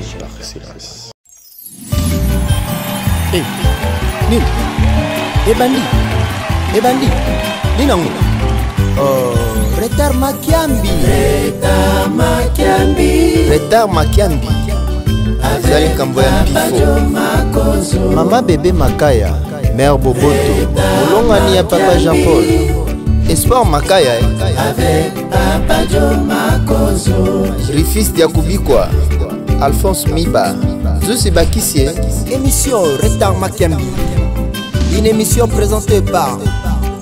chaîne par excellence. Ebandi, Linango. Oh, retard Makiambi. Retard Makiambi. Zali Kamboya Pifo. Maman bébé Makaya. Mère Boboto. Molongani ya Papa Jean-Paul. Espoir Makaya. Avec Papa Jomakozo. Rifis Diakubikwa. Alphonse Miba. Zusi Bakissie. Émission Retard Makiambi. Une émission présentée par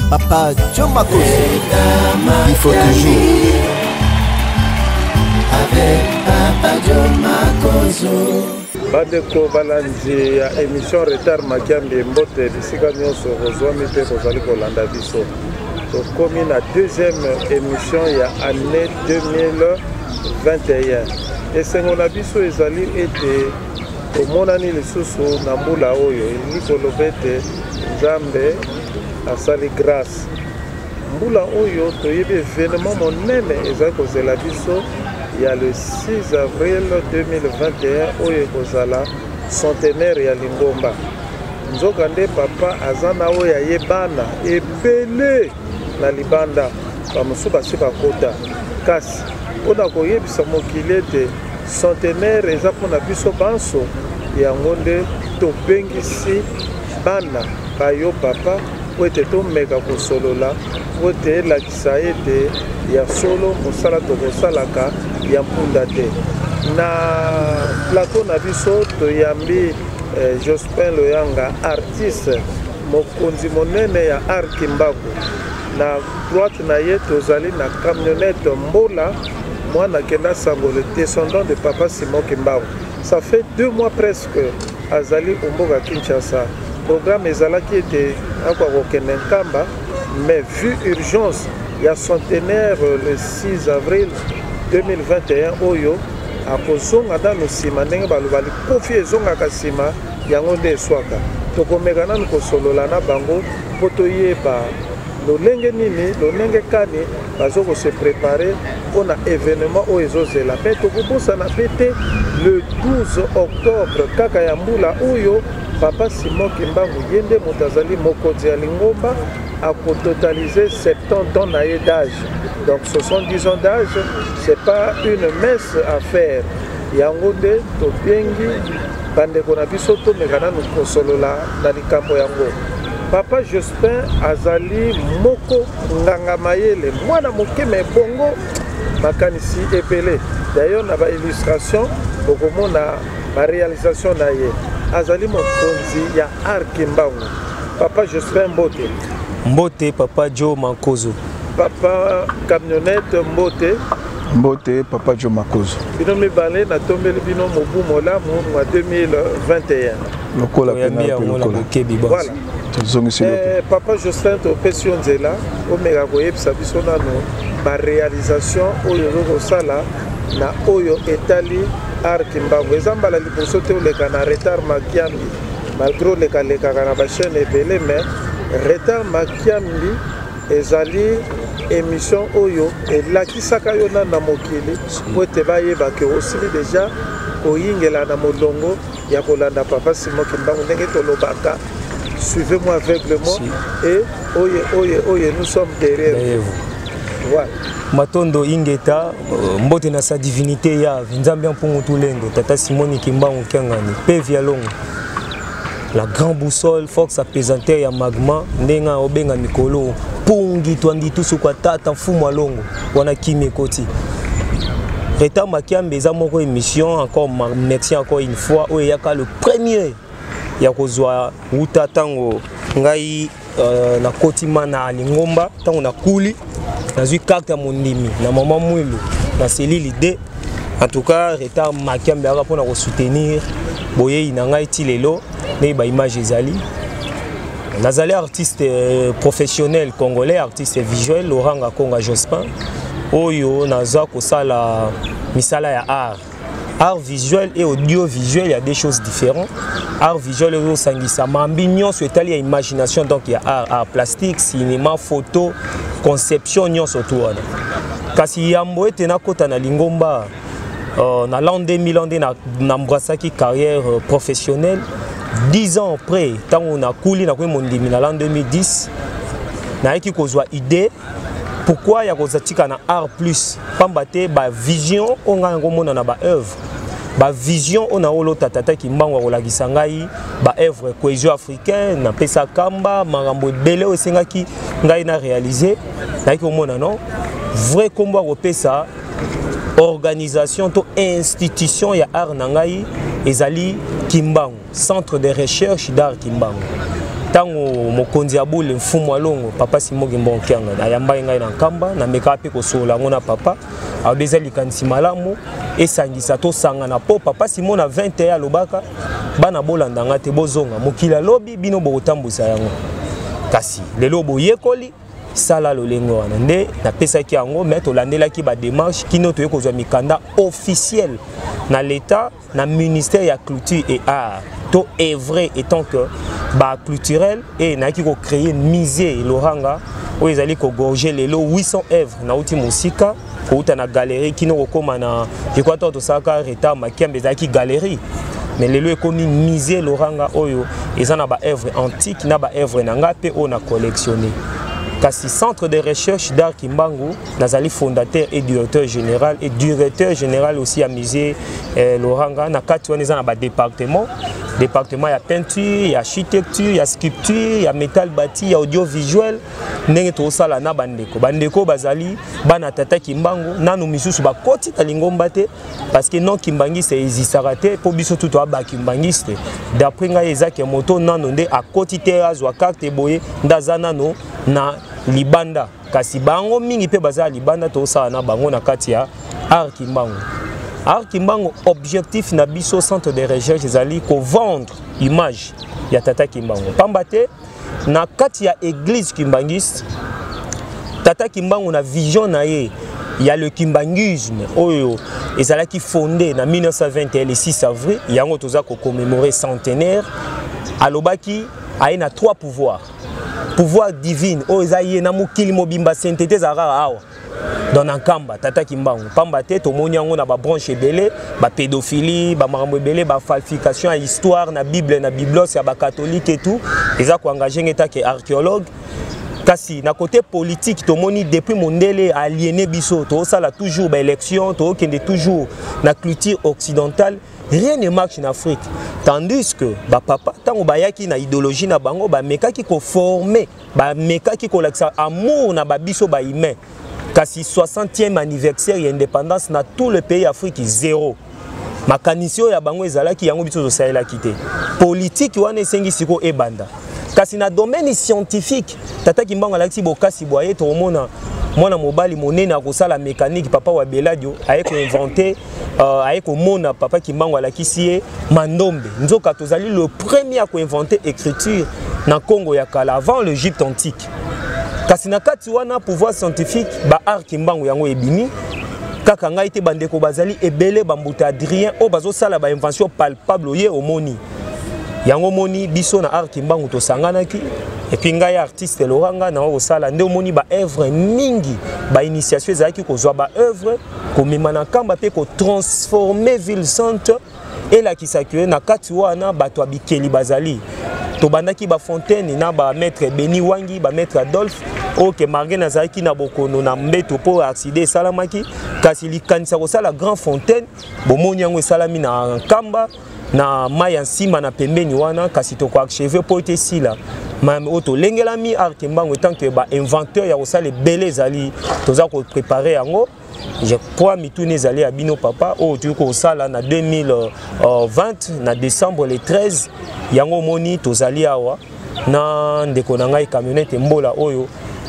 Papa Jomakozo. Il faut toujours. Avec Papa Jomakozo. Badeko Balanzi ya émission Retard Makiambi Mbote bisika nyonso kozwami mpe kozali kolanda biso. Tokomi na deuxième émission ya année 2021. Esengo na biso ezali ete omonani lisusu na mbula oyo elingi koloba ete Nzambe asali grâce. Mbula oyo toyebi événement monene ezali kozela biso ya le 6 avril 2021 oyo ekozala centenaire ya Lingomba. Nzoka nde papa aza na oyo ayebana ebele na libanda bamosusu basi bakota kasi mpona koyebisa mokili ete centenaire eza mpona biso banso yango nde tobengisi bana bayo papa po ete tomeka kosolola po ete elakisa ete ya solo mosala tokosalaka ya mpunda te. Na plateau na biso toyambi Jospin Loyanga, artiste mokonzi monene ya art Kimbaku. Na droite na ye tozali na camionnette Mbola mwana kenda sango le descendant de papa Simon Kimbaku. Ça fait 2 mois presque azali omboka Kinshasa. Programme ezalaki ete akwa kokende Nkamba, mais vu urgence ya centenaire le 6 avril 2021 oyo akozonga nano nsima ndenge balobali kofi ezongaka nsima yango nde eswaka. Tokomeka nanu kosolola na bango mpo toyeba lolenge nini lolenge kani bazoko se préparer pour na événement oyo ezozela mpe tokobosana mpe te le 12 octobre kaka ya mbula oyo papa Simon Kimbangu ye nde moto azali mokonzi ya Lingomba akototaliser 70 ans na ye d'âge. Donc 70 ans d'âge, c'est pas une messe à faire. Yango nde tobengi bandeko na biso tomeka nanu kosolola na likambo yango. Papa Jospin azali moko nganga mayele mwana moke me bongo makanisi epele. D'ailleurs na ba illustration bokomona ba réalisation na ye. Azali mokonzi ya art Kimbangu. Papa Jospin Mbote. Mbote Papa Jomakozo. Papa camionnette Mbote. Mbote Papa Jomakozo. Bino mibale na tombeli bino mobu molamu mwa 2021. Lokola pena lokola. Voilà. Papa Jospin to pesio nzela omeka koyebisa biso nano ba réalisation oyo ezokosala na oyo etali art Kimbangu. Ezambala liboso te oleka na Retard Makiambi malgré lekalekaka na bachaîne ebele mais Retard Makiambi ezali émission oyo elakisaka yo na mokili po ete bayeba ke osili déjà oyingela na molongo ya kolanda papa Simon Kimbangu ndenge tolobaka suivez-moi aveuglement et oye nous sommes derrière vous. Voilà. Matondo ingeta mbote na sa divinité ya Nzambe mpungu tulendo tata Simon Kimbangu kangani pevi alongo la grande boussole force apesanteur ya magma ndenga obenga mikolo pungi twandi tusu kwa tata mfumo alongo wana kimi koti. Retard Makiambi eza moko émission encore merci encore une fois oyo yaka le premier ya kozwa uta tango ngai na kotima na Lingomba tango na kuli nazwi carte ya mondimi na maman Mwilu na selili D. En tout cas Retard Makiambi aka pona ko soutenir boye ina ngai ti lelo ne ba image ezali. Nazali artiste professionnel congolais, artiste visuel, Laurent Konga Jospin. Oyo naza kosala misala ya art. Art visuel et audiovisuel, il y a des choses différentes. Art visuel et sangisa mambignon sur Italie, imagination donc il y a art plastique, cinéma, photo, conception nyon surtout. Kasi yambo ete na kota na Lingomba dans l'an 2000 on a embrassé une carrière professionnelle. 10 ans après, quand on a coulé dans l'an 2010, on a eu une idée pourquoi il y a un art plus. Pambate, ba vision, on a une œuvre. Ba vision, on a une tata qui m'a dit ba œuvre cohésion africaine, na pesa kamba, marambo belé aussi qui n'a réalisé. Na qui on non vrai combat au pesa organisation to institution ya art nangai ezali Kimbangu, centre de recherche d'art Kimbangu. Tango mokonzi ya bule mfumu alongo papa Simogi Mbonkianga ayamba ngai na nkamba na meka pe ko sola ngona papa abeza likanisi malamu esangisa to sanga na po papa Simona 20 ya lobaka bana bolanda ngate bozonga mokila lobi bino botambusa yango kasi lelo boyekoli sala lolengo wana nde na pesa ki yango mais to landela ki ba démarche kino to yekozwa mikanda officiel na l'état na ministère ya culture et art to est vrai étant que ba culturel et na ki ko créer musée Loranga où ils allaient ko gorger les lots 800 œuvres na uti musika ko uta na galerie kino ko koma na je crois to saka reta makiambe za ki galerie mais les lots est comme musée Loranga oyo ils en a ba œuvre antique na ba œuvre nanga pe on a collectionné. Kasi centre de recherche d'art Kimbangu, nazali fondateur et directeur général aussi à musée Loranga na kati wana eza na ba département ya peinture, ya architecture, ya sculpture, ya métal bâti, ya audiovisuel ndenge to sala na bandeko bazali bana tata Kimbangu nanu misusu ba koti talingomba te parce que non kimbangiste ezisaka te po biso tout ba kimbangiste d'après ngai ezaki moto nanu nde akoti te azwa carte boye ndaza nanu na libanda kasi bango mingi pe baza libanda to sala na bango na kati ya art Kimbangu. Art Kimbangu objectif na biso centre de recherche ezali ko vendre image ya tata Kimbangu pambate na kati ya église kimbangiste tata Kimbangu na vision na ye ya le kimbangisme oyo ezalaki fondé na 1921 le 6 avril yango toza ko commémorer centenaire alobaki aye na 3 pouvoirs pouvoir divine oyo ezaye na mokili mobimba sainteté ezalaka awa dans Nankamba, tata Kimbangu. Pambate, to moni yango na ba branche belé, ba pédophilie, ba marambo belé, ba falsification à histoire, na Bible, na biblos, ya ba catholique et tout. Ils ont engagé ngeta ke archéologue. Kasi na côté politique, to moni depuis mondele aliéné biso, to sala toujours ba élection, to kende toujours na culture occidentale. Rien ne marche en Afrique. Tandis que ba papa, tango bayaki na idéologie na bango, ba meka ki ko former, ba meka ki ko laksa amour na ba biso ba humain. Kasi 60e anniversaire de l'indépendance dans tout le pays Afrique zéro. Ma kanisio ya bango ezalaki yango biso zosaela kité. Politique wana esengi siko ebanda. Kasi na domaine scientifique, tata Kimbangu alaki bokasi boye to mona mwana mobali monene akosala mécanique papa wa Beladio aye ko inventer aye ko mona papa Kimbangu alakisi mandombe. Nzoka tozali le premier à ko inventer écriture na Congo ya kala avant l'Égypte antique. Kasi na kati wana pouvoir scientifique ba art Kimbangu yango ebimi kaka ngai te bandeko bazali ebele bambuta Adrien o bazo sala ba invention palpable ye omoni yango moni biso na art Kimbangu to sanganaki et puis ngai artiste Loranga na o sala nde omoni ba œuvre mingi ba initiation ezaki ko zwa ba œuvre ko memana kamba pe ko transformer ville sainte et la kisakue na kati wana bato abikeli bazali to bandaki ba fontaine na ba maître Beni Wangi ba maître Adolphe ok marge nazaki na bokono na mbeto po accident salamaki kasi likanisa ko sala grand fontaine bomoni yango salami na Nkamba na mai nsima na pembeni wana kasi to ko achever po te sila même auto lengelami art Kimbangu tant que ba inventeur ya ko sala belé zali toza ko préparer yango je crois mitune zali abino papa o tu ko sala na 2020 na décembre le 13 yango moni tozali awa na ndeko na ngai camionnette mbola oyo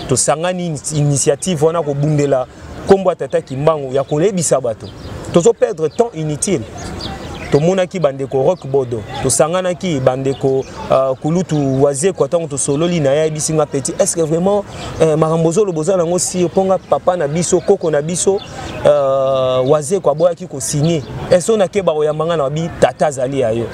to sangani initiative wana ko bundela kombo tata Kimbangu ya kolebisa bato tozo perdre temps inutile to monaki bandeko rock bodo to sanganaki bandeko kulutu waze kwa tango to sololi na ya bisinga petit est-ce que vraiment marambozo loboza nango si ponga papa na biso koko na biso waze kwa boya ki ko signer est-ce on a ke ba oyambanga na bi tata zali ayo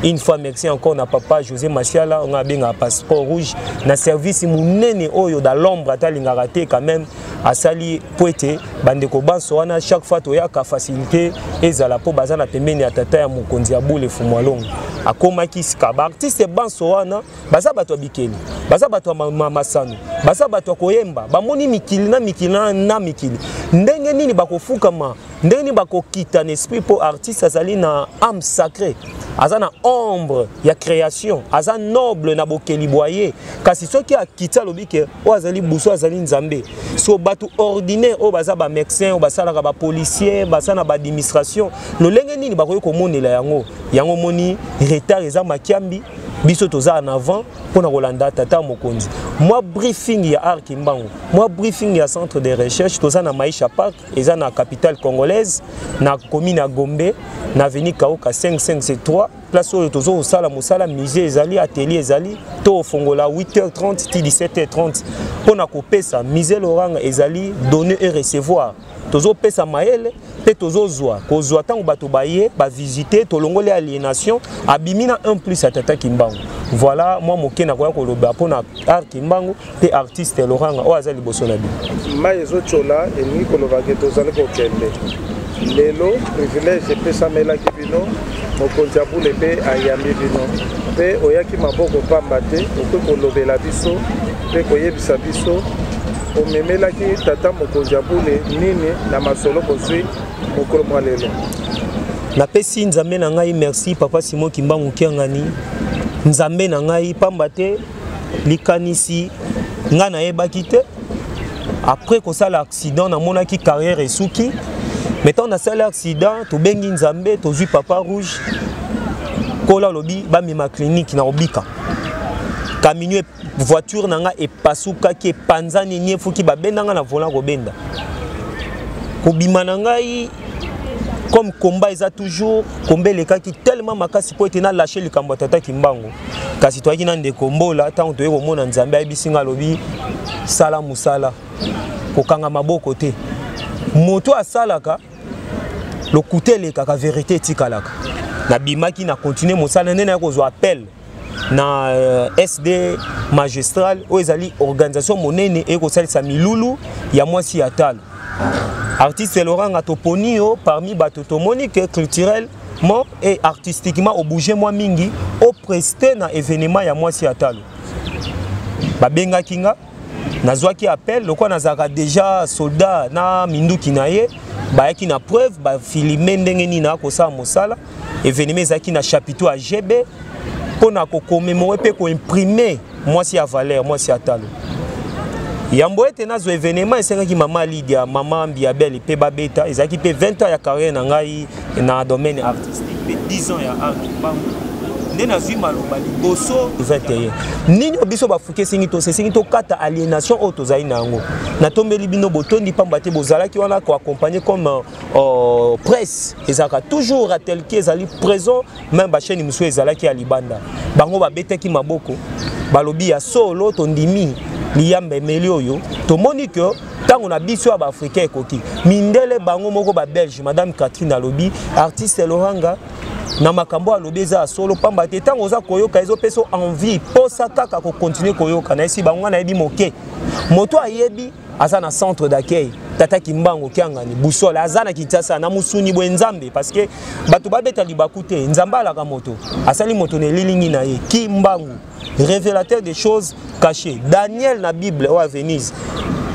Une fois merci encore na papa José Machiala, on a bien un passeport rouge. Na service mounene oyo dans l'ombre atalinga raté quand même à sali poete bandeko banso wana chaque fois to yaka facilité ezala po bazana pembeni ya tata ya mokonzi ya bule fumwalongo. Akoma kisika ba artiste banso wana baza bato bikeli. Baza bato masano. Baza bato koyemba. Bamoni mikili na mikili. Ndenge nini bakofukama ndenge bako kita n'esprit pour artiste azali na âme sacrée azana ombre ya création aza noble na bokeli boyer kasi soki akita lobike o azali buso azali nzambe so batu ordinaire o baza ba médecin o basala ka ba policier basana ba administration lolenge nini bakoyo komonela yango moni retard eza makiambi biso toza en avant pour na kolanda tata mokonzi moi briefing ya Arc Mbangu moi briefing ya centre de recherche toza na Maisha Park eza na capitale congolaise na commune ya Gombe na avenue Kaoka 55C3 place oyo tozo osala musala musée ezali atelier ezali to fongola 8h30 ti 17h30 pour na kopesa musée Laurent ezali donner et recevoir tozo pesa maele pe tozo zwa kozwa tango bato baye ba visiter tolongole aliénation abimina 1+ à tata Kimbangu. Voilà moi moké na koya koloba pona Arc Mbangu pe artiste Laurent o azali boso na bi mayezo chola eni koloba ke tozali ko kende lelo privilège pesa mela kibino mokonzi ya bule pe ayambi bino pe oyaki maboko pamba te okoki kolobela biso pe koyebisa biso omemelaki tata mokonzi ya bule nini na masolo kozwi mokolo mwa lelo. Napesi nzambe na ngai merci papa Simon Kimbangu Kiangani nzambe na ngai pamba te likanisi nga na yebaki te après kosala accident na monaki carrière esuki mettons na sala accident to bengi nzambe tozwi papa rouge kola lobi ba mema clinique na obika camion voiture nanga epasuka ki epanzani niefuki babendanga na volant kobenda kobima na ngai comme combat eza toujours combat lekaki tellement makasi po etena lâcher likambo tata Kimbangu kasi toaki na ndeko mbola tango toye komona nzambe ayibisinga lobi sala musala kokanga maboko te moto asalaka lokutele kaka vérité tikalaka na bimaki na continuer mosala nene kozwa appel na SD magistral o ezali organisation monene e kosalisa milulu ya mwasi ya talo artiste Laurent Atoponio parmi bato tomonique culturellement et artistiquement au bouger moi mingi au presté na événement ya mwasi ya talo babenga kinga nazwaki appel lokwa nazaka déjà soldat na minduki na ye bayaki na preuve ba filmer ndenge nini na kosala mosala événement ezaki na chapiteau à GB pour na ko commémorer pe ko imprimer mwasi ya valeur mwasi ya talo yambo ete nazo événement esengaki mama Lydia mama Mbiabel pe babeta ezaki pe 20 ans ya carrière na ngai na domaine artistique pe 10 ans ya art Mbangu ndena zwi maloba liboso 21 nini obiso bafuke sengi to kata aliénation auto zai nango na tombeli bino botondi pamba te bozalaki wana ko accompagner comme presse ezaka toujours tel qui ezali présent même ba chaîne muso ezalaki ya libanda bango babetaki maboko balobi ya solo tondimi liyambe melioyo tomoni que tango na biso ba africain ekoki mindele bango moko ba belge madame Catherine alobi artiste Laurent na makambo alobi za solo pamba te tango za koyoka ezo peso envie posa kaka ko continuer koyoka na esi bango na yebi moke moto ayebi aza na centre d'accueil tata Kimbangu Kiangani busola aza na Kinshasa na musuni bwenzambe parce que bato babeta libaku te nzamba alaka moto asali moto ne lilingi na ye Kimbangu révélateur des choses cachées Daniel na Bible ou à Venise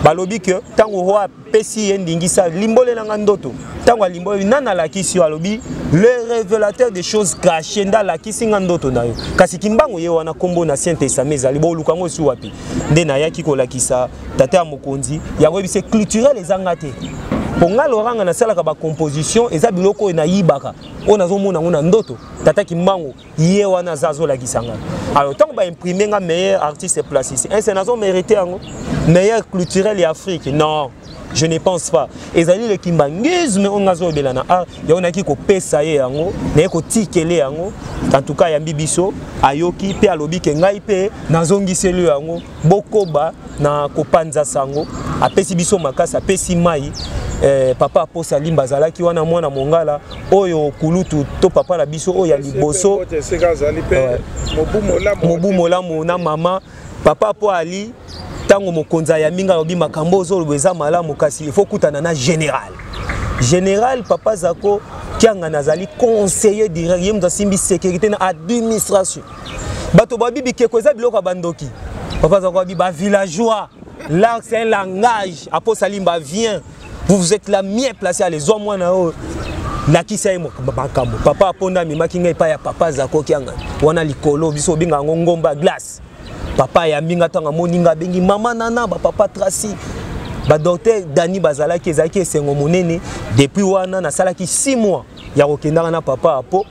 balobi que tango roi pesi endingisa limbole na ndoto tango limbole nana la kisi alobi le révélateur des choses cachées nda la kisi ndoto na yo kasi Kimbangu ye wana kombo na Saint Testament ali bo lukango si wapi nde na yaki ko lakisa tata mokonzi ya webise culturel ezangate ponga Laurent na sala ka ba composition eza biloko na yibaka ona zo mona ngona ndoto tata Kimbangu ye wana zazo la kisanga alors tant ba imprimer nga meilleur artiste place ici un sénateur mérité ngo meilleur culturel et Afrique non je ne pense pas. Ezali le kimbangisme on a zo belana a ya onaki ko pesa ye yango na ko tikele yango en tout cas ya bibiso ayoki pe alobi ke ngai pe nazongiseli yango bokoba na kopanza sango apesi biso makasa apesi mai papa posa limba zalaki wana mwana mongala oyo kulutu to papa na biso oyo ya liboso mobu molamu na mama papa po ali tango mokonza ya minga obi makambo zo lweza malamu kasi il faut kutana na général papa zako kianga nazali conseiller direct yemza simbi sécurité na administration bato babibi keko za biloko bandoki papa zako abi ba villageois là c'est un langage apo salimba vient vous êtes la mieux placé à les hommes wana o nakisa imo makambo papa aponda mimaki ngai pa ya papa zako kianga wana likolo biso binga ngomba glace papa ya minga tanga moninga bengi mama nana ba papa Tracy ba docteur Dani bazalaki ezaki esengo monene depuis wana na salaki 6 mois ya kokendanga na papa apo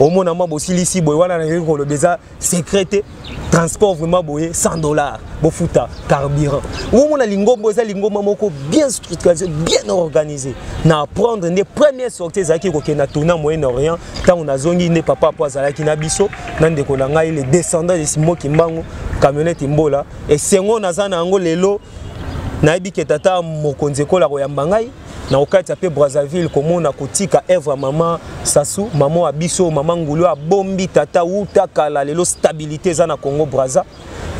omona mabosilisi boy wana na ngolo beza secrété transport vraiment boye $100 bofuta carburant omona lingombo za lingomba moko bien structuré bien organisé na apprendre les premières sorties zaki kokenda tourna Moyen-Orient tant on a zongi ne papa po azalaki na biso na ndeko na ngai les descendants de Simon Kimbangu camionnette mbola et sengo nazana ngo lelo na ebi ketata mokonzi kola koyamba ngai na okati ape Brazzaville komona kotika Evra mama Sassou maman abiso maman ngulu abombi tata uta kala lelo stabilité za na Congo Brazza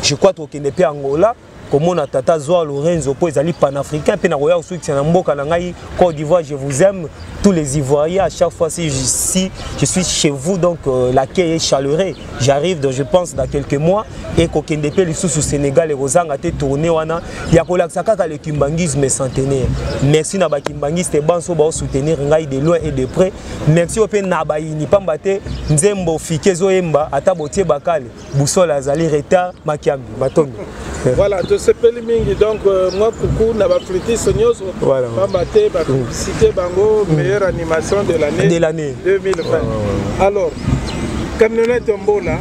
je crois tokende pe Angola komona tata Zoa Lorenzo po ezali panafricain pe na roya osuki na mboka na ngai Côte d'Ivoire je vous aime tous les Ivoiriens à chaque fois si je suis chez vous donc l'accueil est chaleureux j'arrive donc je pense dans quelques mois et kokende pe lisusu Sénégal et Rosanga te tourner wana ya kolakisa kaka le kimbangisme centenaire merci na ba kimbangiste banso ba soutenir ngai de loin et de près merci au pe na ba ini pamba te nzembo fikezo yemba ata botie bakale busola azali retard makiambi batombe. Voilà, de ce mingi donc moi coucou na ba flûtiste nyoso voilà pamba te ba publicité bango meilleure animation de l'année 2020. Alors camionnette mbola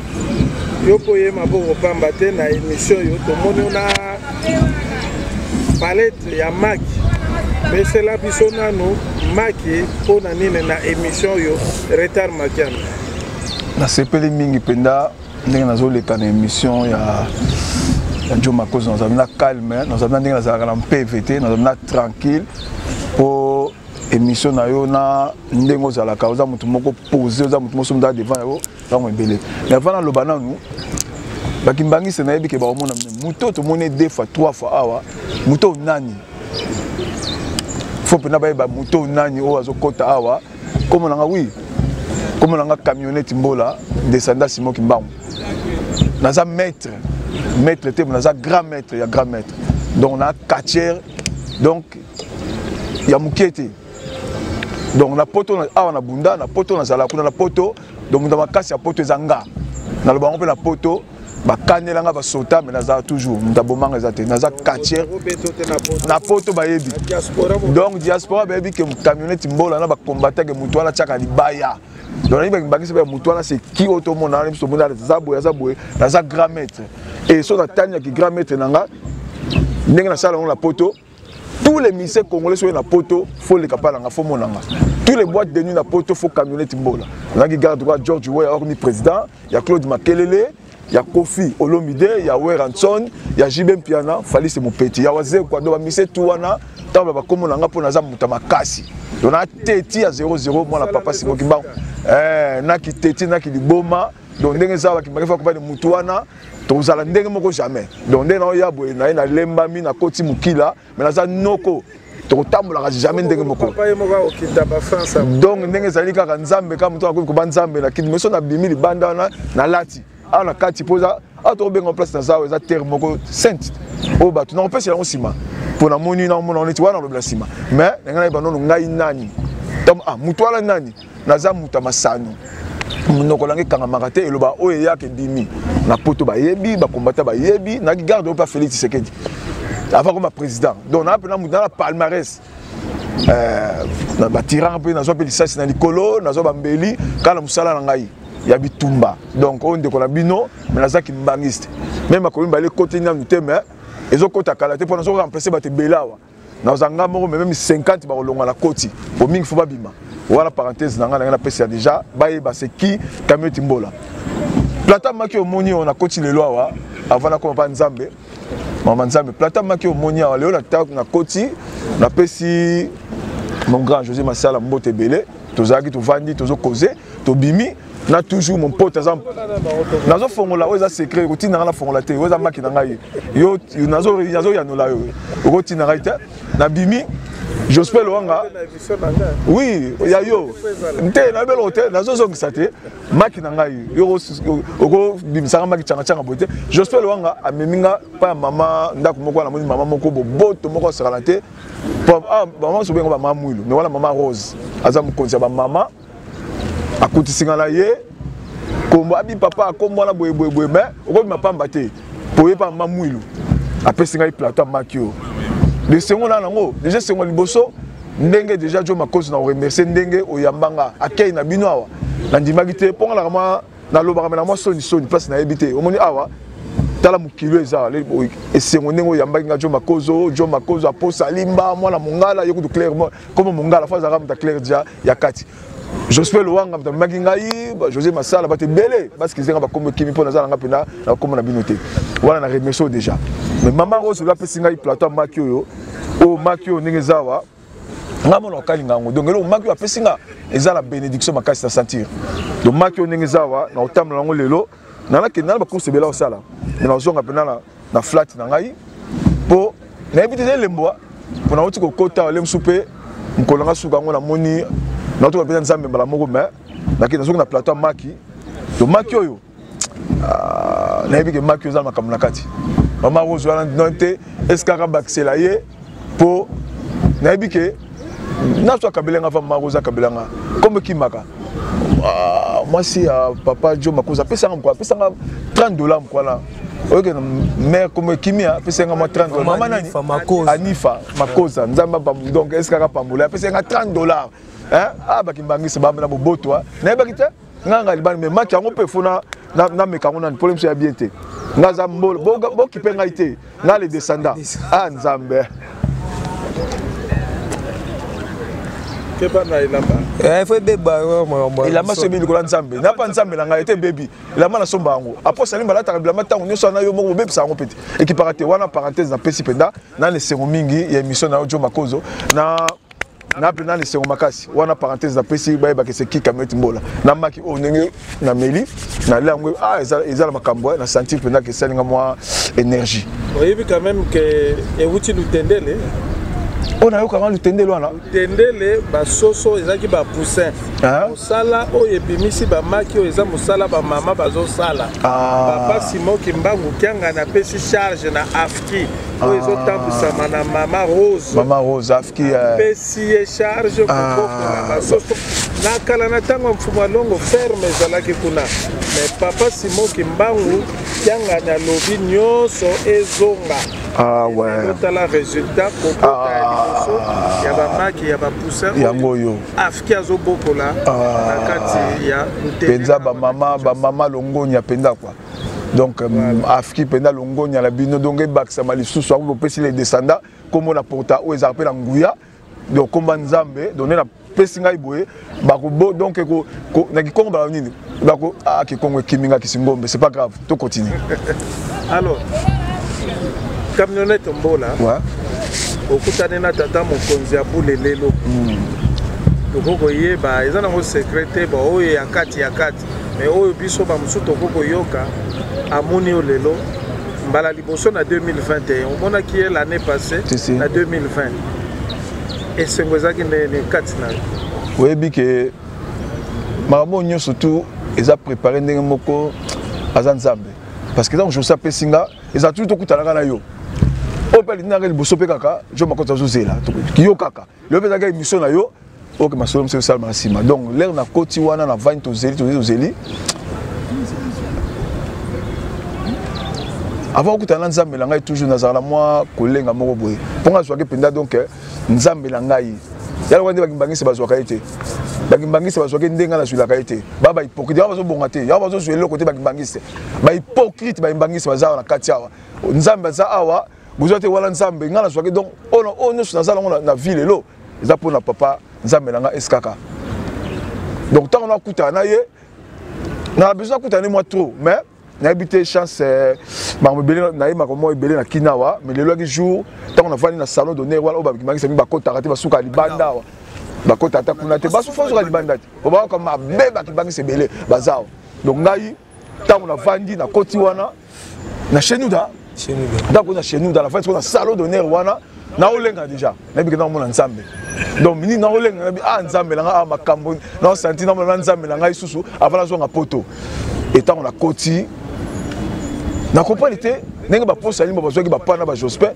yo poye maboko pamba te na émission yo to moni na palette ya Maki mais c'est la biso nanu Maki pona nini na émission yo retard makiana na sepeli mingi penda ndenge nazoleka na émission ya Joe Makoso nous avons calme nous avons un PVT nous avons tranquille pour émission na yo na ndengo za la cause mutu moko poser za mutu mosomda devant yo za mo belé mais avant le bana nous bakimbangi se na yebi ke ba omona muto to mone 2 fois 3 fois awa muto nani faut pena ba muto nani o azokota awa comme nanga oui comme nanga camionnette mbola descendant Simon Kimbangu naza maître te naza grand maître ya grand maître donc on a quartier donc ya mukete donc na poto na awa na bunda na poto na zala kuna na poto donc na makasi ya poto ezanga na lo bango pe na poto ba kanelanga ba sota mais naza toujours ndabomanga ezate naza quartier na poto ba yebi donc diaspora ba yebi ke camionnette mbola na ba combattant ke mutu ala chaka libaya donc il y a mutu wana c'est qui automon na biso mona zaboué naza grand maître et so na tanya ki grand maître nanga ndenge na sala la poto tous les ministères congolais sont na poto faut les capable nga faut monanga tous les boîtes de nuit na poto faut camionnette mbola na ki garde droit George Weah orni président il y a Claude Makelele il y a Kofi Olomide il y a Weranson il y a Jibem Piana Fali c'est mon petit il y a Waze quoi donc ministère tout wana tamba ba komonanga po naza muta makasi on a teti à 0-0 moi la papa Simon Kimbangu na ki teti na ki liboma donc ndenge za ba ki fa ko ba de mutu wana tozala ndenge moko jamais donc ndenge na ya boye na lembami na koti mukila mais naza noko tokotambola jamais ndenge moko donc ndenge zali kaka nzambe ka mutu ko ba nzambe na kidi meso na bimi libanda na lati ana kati poza ato benga place na zawe za terre moko sainte o ba tu na opesi la nsima pour na moni na mona oneti wana lobla sima mais ngana ba nono ngai nani donc mutu wala nani naza muta masano munoko langi kanga makate eloba oyo yake dimi na poto ba yebi ba kombata ba yebi na garde pas Félix Tshisekedi avant comme président donc na pena muta na palmarès na batiran pe na zo pe lisasi na likolo na zo bambeli kala musala na ngai ya bitumba donc on de kola bino mais na zaki mbangiste même akomi ba le côté na muté mais ezo kota kala te pour na zo remplacer ba te belawa Dans un gamme, même 50 balonga la côte. Au mingi faut pas bima. Voilà parenthèse nanga na pesa déjà. Baye ba c'est qui camion timbola. Plata maki omoni on a continué le loa avant na ko pa nzambe. Maman nzambe plata maki omoni a leo na côte na pesi mon grand José Massala Mbote Belé. Tozaki to vandi tozo causer to bimi. Na toujours mon pote exemple nazo fongola oza secret roti na la fongola te oza maki na ngai yo nazo ya no la yo roti na ngai te na bimi j'espère loanga oui ya yo nte na belo te nazo zongisa te maki na ngai yo oko bimisa maki changa bote j'espère loanga ameminga pa mama ndako moko na moni mama moko boboto moko sala te maman so bengo ba mama muilo mais wala mama Rose aza mukonzi ba mama akuti singala ye kombo abi papa kombo na boye mais oko bi mapamba te poye pa mamuilu apesi ngai plateau makio le sengo na nango déjà sengo liboso ndenge déjà jo makozi na remercier ndenge oyambanga akei na bino awa na ndimaki te ponga la kama na lobaka na moi soni place na ebité omoni awa tala mukilo eza le esengo ndenge oyambaki nga jo makozo aposa limba mwana mongala yokutu clair comme mongala fa za ramta clair dia ya kati j'espère le wanga mtamaki ngai José Massala bate belé parce qu'ils ont pas comme kimi pona za nga pena na comme na binoté voilà na remercie déjà mais maman Rose la pesi ngai plateau makio o makio ndenge zawa ngamo na kalinga ngo donc le makio apesi nga eza la bénédiction makasi na sentir donc makio ndenge zawa na otamla ngo lelo na la kenala ba course bela osala na zonga pena na flat na ngai po na ebité lemboa pona oti ko kota le msupe mkolanga suka ngo na moni na to ba nzambe mbala moko mais nakina zonga na plateau maki to maki oyo na ebike maki ozala makambo na kati mama Rose wana nonte eskaka baksela ye po na ebike na to kabelenga fa mama Rose kabelenga comme kimaka moi si papa Jo makoza pesa ngam quoi pesa ngam $30 quoi là ok mère comme kimia pesa ngam $30 mama nani Anifa makoza nzamba donc eskaka pambola pesa ngam $30 hein bakimbangisa bamba na boboto na bakite nganga libani mais match yango pe fona na mekango na problème so ya bien te ngaza mbolo bo kipenga ite na les descendants nzambe que bana ilamba faut beba ilamba so bi likola nzambe na pa nzambe na ngai ete baby ilamba na somba yango apo salimba la ta bilamba tango nyoso na yo moko bebisa yango pete ekiparate wana parenthèse na pesi penda na les mingi ya émission na Jo Makozo na pena les sengo makasi wana parenthèse na pesi ba ke c'est qui Kameti Mbola na maki o ndenge na meli na langue ezala makambo na sentir pena que ça moi énergie oui quand même que euti lutendele on a eu quand lutendele wana lutendele ba soso ezaki ba poussin musala o ebimisi ba maki o eza musala ba mama bazo sala papa Simon Kimbangu kyanga na pesi charge na afki o ezo tambusama na mama Rose afki pesi charge pour ba soso na kala na tango mfuma longo ferme ezalaki kuna mais papa Simon Kimbangu kyanga na lobi nyoso ezonga ouais totala résultat kokota ya ba maki ya ba poussin yango yo afki azobokola na kati ya penza ba mama longonya penda quoi donc afki penda longonya la bino donc baksa malisusu ako pesi les descendants comme on a porta o ezarpe na nguya donc comme nzambe donner la pesi ngai boye bako donc ko na kikongo ba nini bako kikongo kiminga kisingombe c'est pas grave to continue alors camionnette Mbola ouais okutane na tata mokonzi ya bulelelo tokoko yeba eza nango secrétaire ba oyo ya kati mais oyo biso ba musu tokoko yoka amoni o lelo mbala liboso na 2021 on mona qui est l'année passée na 2020 et sengozaki ne kati na oyebi ke makambo nyonso surtout eza préparé ndenge moko aza nzambe parce que donc je sais pesinga eza tout tokutanaka na yo opeli ndanga liboso pe kaka Jo Makozo azozela yo kaka le pe zaka émission na yo ok masolo mse salma sima donc l'air na koti wana na vine tozeli avant okutana nzambe na ngai toujours nazala moi kolenga moko boye ponga zwaki penda donc nzambe na ngai yala wande bakimbangisi bazwaka ete bakimbangisi bazwaki ndenga na zwilaka ete baba hypocrite ya bazobonga te ya bazozwela côté bakimbangisi ba hypocrite bakimbangisi bazawa na kati awa nzambe za awa besoin te wala nzambe nga na soki donc on ne se dans la ville lo ça pour na papa nzambe nanga eskaka donc tant on a kuta na ye na besoin kuta ne moi trop mais na habité chance ma belé na ma comme belé na kinawa mais le loi du jour tant on a venu na salon d'honneur wala ba ki sami ba kota raté ba suka libanda wa ba kota ta kuna te ba su fonso libanda o ba comme ma beba ki bangi se belé bazao donc ngai tant on a vendu na koti wana na chenuda donc on a chez nous dans la fin on a salon d'honneur wana na olenga déjà na bi na mona nzambe donc mini na olenga na bi nzambe na makambo na senti na mona nzambe na ngai susu avant la zonga poto et tant on a koti na comprendre te ndenge ba posa limba ba zoki ba pana ba jospin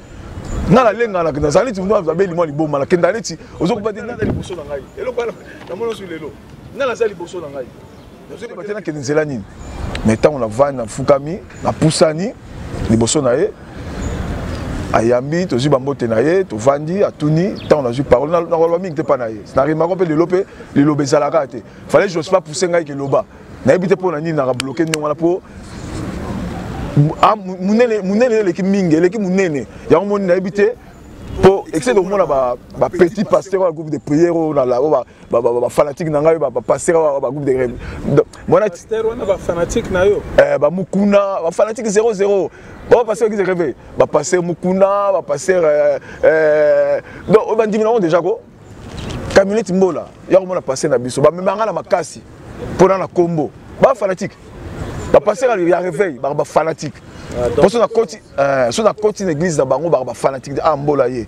na la lenga na zali tu ndo ba beli mo liboma na kenda neti ozo ko ba na liboso na ngai elo kwa na mona su lelo na la zali liboso na ngai ozo ko ba tena ke nzela nini mais tant on a va na fukami na pusani liboso na ye ayambi tozi bambote na ye tovandi atuni tant on a eu parole na roi mingi te pa na ye na rimako pe lelope lelobe zalaka te fallait j'ose pas pousser ngai ke loba na ebite po na nini na bloquer ndongo na po munene leki mingi leki munene yango moni na ebite po excès de mona ba petit pasteur au groupe de prière na la ba fanatique na ngai ba pasteur ba groupe de mona pasteur wana ba fanatique na yo ba mukuna ba fanatique 00 ba pasteur qui se réveille ba pasteur mukuna ba pasteur donc ba ndimina déjà ko camionnette mbola yango mona pasteur na biso ba memanga na makasi pona na kombo ba fanatique ba pasteur ya réveil ba fanatique parce que na koti l'église na bango ba fanatique de ambola ye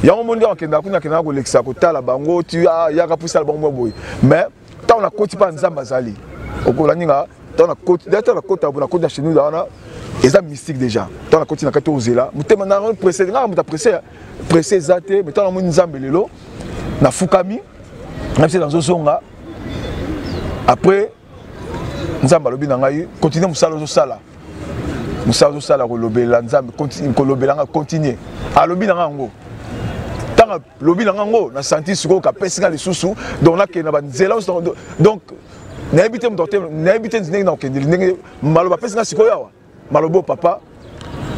yango mondi akenda kuna kena ko lekisa ko tala bango tu ya ka poussa bango boy mais tant na koti pa nzamba zali okola ninga tant na koti d'être na kota na kota chez nous là et ça mystique déjà tant na koti na kato ozela mutema na pressé nga muta pressé zate mais tant na moni nzambe lelo na fukami na c'est dans zonga après nzamba lobi na ngai continuer musala zo sala musala sala ko lobela nzambe continue ko lobela nga continuer a lobi na ngo tanga lobi na ngo na senti siko ka pesinga les sous donc là que na banzela donc na habité ndenge na okende ndenge maloba pesinga siko yawa malobo papa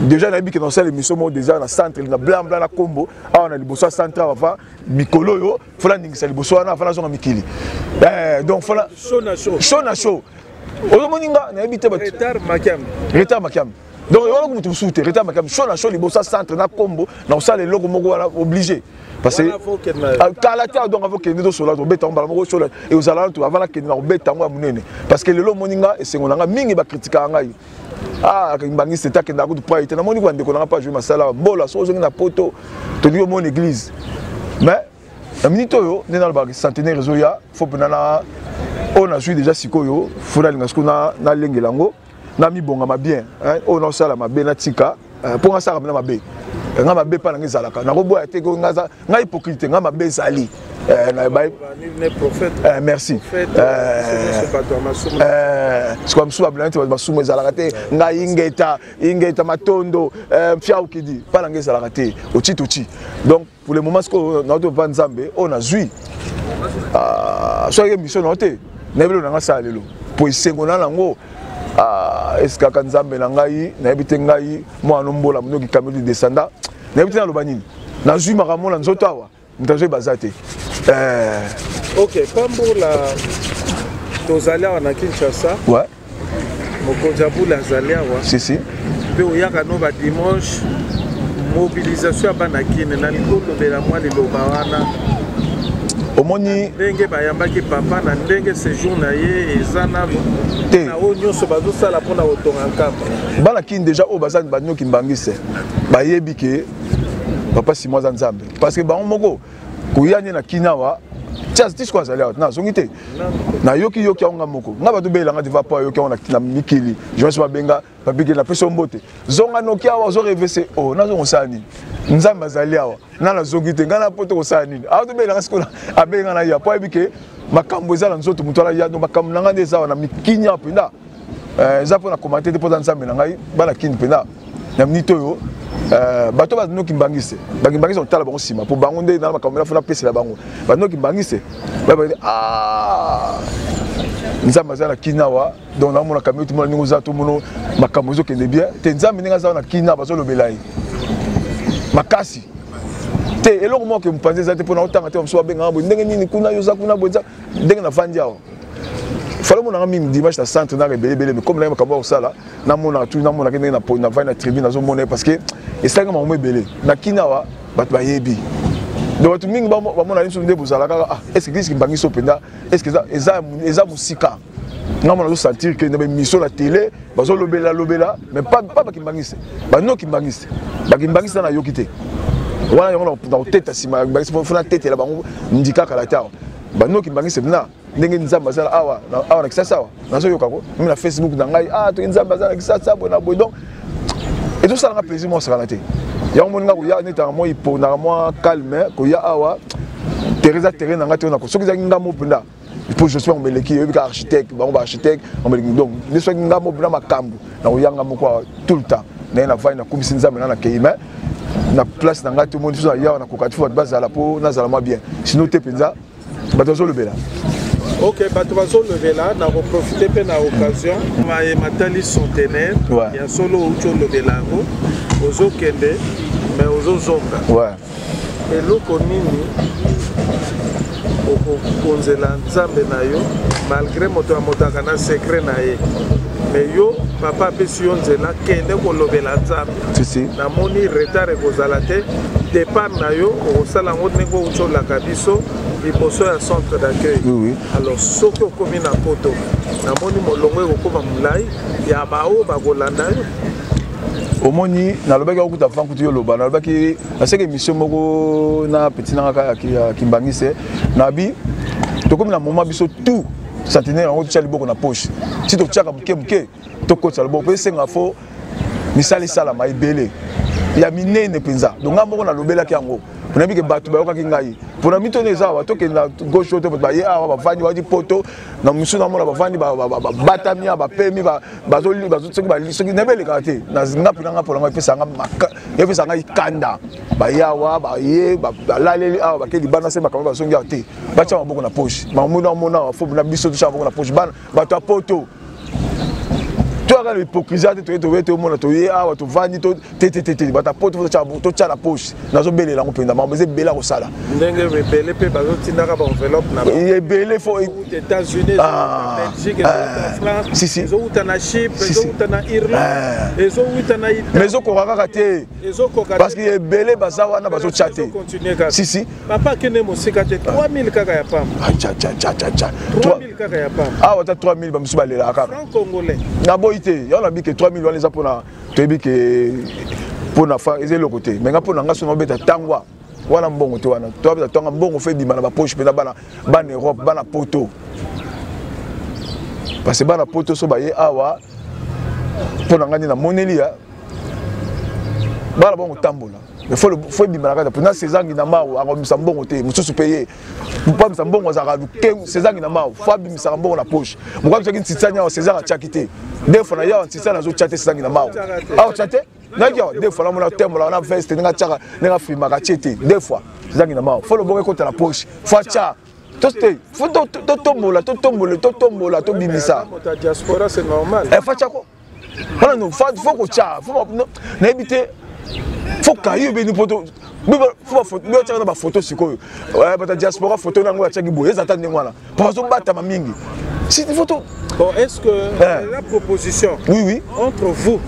déjà na habité dans cette émission mo déjà na centre na blanc na kombo a na liboso centre avant mikolo yo fala ndingisa liboso na fala zonga mikili donc fala show na show ozomoninga na habité ba retard makiam donc on a tout souté retard makiam show na show liboso centre na kombo na osala logo moko wana obligé parce que kalata donc avant que nous sola to beta mbala moko show et aux allant tout avant la que na beta ngo munene parce que lelo moninga et sengonanga mingi ba critiquer ngai kimbangi c'est que ndako pas été na moni ko ndeko na pas jouer masala mbola so zongi na poto to dio mon église mais la minute yo ndena ba centenaire réseau ya faut penana on a joué déjà sikoyo funa linga skuna na lengelango na mi bonga ma bien on a sala ma bien na tika pour nga sala ma bien nga ma bien pa na ngizalaka na ko boya te ko nga hypocrite nga ma bien sali na ba ne prophète merci c'est pas toi masuma c'est comme ça blanche masuma ezalaka te nga ingeta matondo fia ukidi pa na ngizalaka te ochi donc pour le moment ce que na to pa nzambe on a joué soyez mission noté nebelo na nga salelo po isengona nango est-ce que nzambe na ngai na ebite ngai mwana mbola mnoki kameli descenda na ebite na lobanini na zui makamona nzoto awa mutazo bazate OK pambola tozali awa na Kinshasa ouais mokonzi abula azali awa si pe oyaka no ba dimanche mobilisation bana kine na likolo bela mwa liloba wana omoni ndenge bayambaki papa na ndenge séjour na ye ezana na o nyonso bazosala mpona kotonga nkamba bana kini déjà oyo baza banyoki mbangise bayebi ke papa Simon aza nzambe parce que bango moko koyani na kinawa tisko azali awa nazongi te nayoki yango nga moko nga bato belanga diva po ayoki yango na mikili jonso babenga babike na peso mbote zonga noki awa ozorevese o nazongo osala nini nzambe azali awa na nazongi te nga na poto kosala nini awa tobelanga sikoyo abenga na ya po ayebi ke makambo eza na nzoto moto ala ya makambo na nga nde eza awa na mikini awa mpenza eza mpo na komante te mpo za nzambe na ngai bana kini mpenza na minute oyo bato bazanoki mbangise bangise otala bango nsima mpo bango nde na makambo nafuna pesela bango bazanoki mbangise babaye nzambe aza na kini awa donc naomona kamio tomona ndenge oza tomono makambo ezokende bien te nzambe ndenge aza na kini awa bazolobela ye makasi te eloko moko mpanze za te pona otanga te mso benga bo ndenge nini kuna yoza kuna boza ndenge na fandi yao falo mona ngami dimanche na centre na rebelle mais comme na makabo sala na mona tout na mona ndenge na va na tribune na zo mona parce que esanga mo ebele na kinawa bat ba yebi donc tout mingi ba mona liso ndebo sala kaka est-ce que bangiso penda est-ce que eza musika nga mona zo sentir que na mission la télé bazo lobela mais pas bakimbangise ba no kimbangise bakimbangise na yokite voilà on a tête sima bakimbangise fona tête la bango ndika kala tao ba no kimbangise na ndenge nzamba zala awa na kisasa awa nazo yoka ko na Facebook na ngai to nzamba zala kisasa bona boy donc et tout ça na plaisir moi ça raté ya mo nga ko ya neta mo ipo na mo calme ko ya awa Teresa terrain na ngati na ko soki za ngamo penda pour je suis un meleki architecte architecte donc ne soit ngamo bina makambu na oyanga moko tout le temps na vai na komisi nzambe na keima na place na ngati mo ndiso ya na kokati fo bazala po na zala bien sinon te penza bato le bela. Ok, bato lever là, na profiter pe na occasion matali centenaire ya solo ucho lever là ozo kende mais ozo zonga ouais et loko nini okonzela nzambe na yo malgré moto amotaka na secret na ye mais yo papa apesi yo nzela kende kolobela nzambe namoni retard ekozala te départ na yo okosala yango ndenge outyolaka biso liboso ya centre d'accueil alors soki okomi na poto namoni molongo ekokoma molai ya baoyo bakolanda yo omoni nalobaki okuta fan kutu yo loba nalobaki naseke émission moko na petit na kaka ya kimbangise nabi tokomi na moment biso tout centenaire yango tya liboko na poche si totyaka moke to kotsa liboko pe senga fo misali sala ma ebele ya minene penza donc nga moko nalobelaki yango nabi ke bato bayokaki ngai pona mitone eza wa toke na gauche to ba ye awa bavandi wadi poto na musu na mona bavandi batamia bapemi bazoli bazotseki balisoki nebeleka te na zinga pinanga pona ngai pesa nga maka yepesa ngai kanda bayawa baye balaleli awa bakeli bana se makambo bazongi te bacha maboko na poche mamuna mona fo na biso to cha maboko na poche bana bato a poto toi l'hypocrisie tu mona to ye awa to vandi to te bata poto to cha la poche nazo belela ngopenda mabeze bela ko sala ndenge rebelle pe bazo tindaka ba enveloppe na ye bele fo aux États-Unis Belgique en France ezo utana Chypre ezo utana Irlande ezo utana Italie mais ezo kokaka te parce que ye bele bazawa na bazo chatter si papa kene mosika te 3000 kaka ya pamba cha 3000 kaka ya pamba awa ta 3000 ba musu balela kaka franc congolais na boité ya na bi ke 3000 wana eza pona toyebi ke pona fa eze le côté mais nga pona nga sono beta tangwa wana mbongo te wana to beta tanga mbongo fe bima na ba poche pena bana Europe bana poto parce que bana poto so ba ye awa pona ngani na monelia bana bongo tambola mais faut bima na kata pona César na mawo akomisa mbongo te mususu payer pas misa mbongo za César na mawo faut bimisa mbongo na poche mukwa msaki ntitsanya wa César achakite des fois na ya ntitsana zo chatter César na mawo awo chatter nakia des fois la mona tembola na veste nga chaka nga filma ka chete des fois César na mawo faut le bongo kota la poche faut cha toste faut to tombola to bimisa la diaspora c'est normal faut cha ko voilà non faut ko cha faut na éviter faut kayo be ni poto faut photo yo tshaka na ba photo sikoyo ouais bata diaspora photo nango ya tshaki boye ezata ndenge wana parce que bata mamingi si photo bon est-ce que la proposition oui entre vous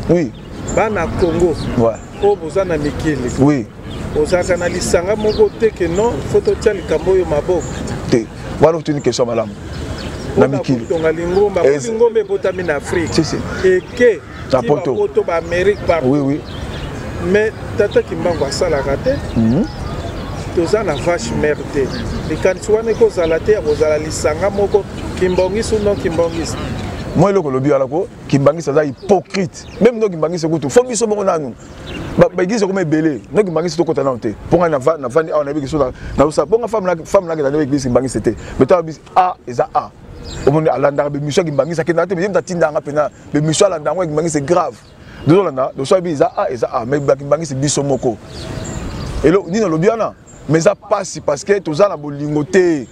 bana Congo o bozana mikili oui ozaka na lisanga moko te que non photo tya likambo yo maboko te wana tu ni question malamu na mikili tonga lingomba lingombe botami na Afrique et que na poto ba Amérique par oui mais tata kimbango asalaka te toza na vache mère te likanisi wana ekozala te akozala lisanga moko kimbongisi ou non kimbongisi moi eloko lobi wana ko kimbangisi aza hypocrite même no kimbangisi kutu fo biso moko nanu baeglise koma ebele no kimbangisi tokota nano te mpo ngai navandi awa nayebi kiso naosa mpo ngai femme nakenda nde eglise kimbangisi te metala bisi a eza a omoni alandaka bemission ya kimbangisi akendaka te meyemta tindanga mpena bemission alandaka ngo ya kimbangisi c'est grave dozolanda dosoyebi eza a mais bakimbangisi biso moko elo nini olobi wana mais eza pasi parce que toza na bolingo te